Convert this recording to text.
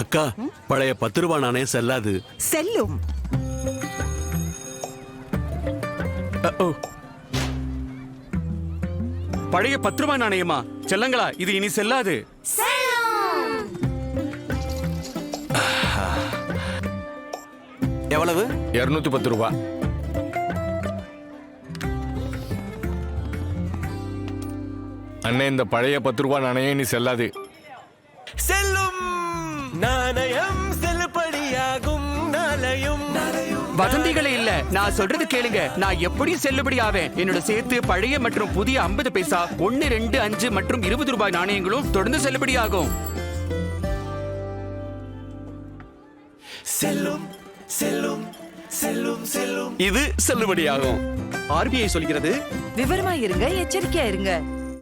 அக்கா, பழைய 10 ரூபாய் நாணயம் செல்லாது. செல்லும். பழைய 10 ரூபாய் நாணயமா? செல்லங்களா, இது இனி செல்லாது. எவ்வளவு? 210 ரூபாய். அண்ணே, இந்த பழைய 10 ரூபாய் நாணயம் இனி செல்லாது. செல்லும் நாணயம் செல்லுபடியாகும். நாளையும் வதந்திகளே இல்ல, நான் சொல்றது கேளுங்க. நான் எப்படியும் செல்லுபடி ஆவேன். என்னோட சேர்த்து பழைய மற்றும் புதிய 50 பைசா, 1, 2, 5 மற்றும் 20 ரூபாய் நாணயங்களும் தொடர்ந்து செல்லுபடி ஆகும். செல்லும் செல்லும் செல்லும் செல்லும். இது செல்லுபடியாகும். ஆர்பிஐ சொல்கிறது, விவரமா இருங்க, எச்சரிக்கையா இருங்க.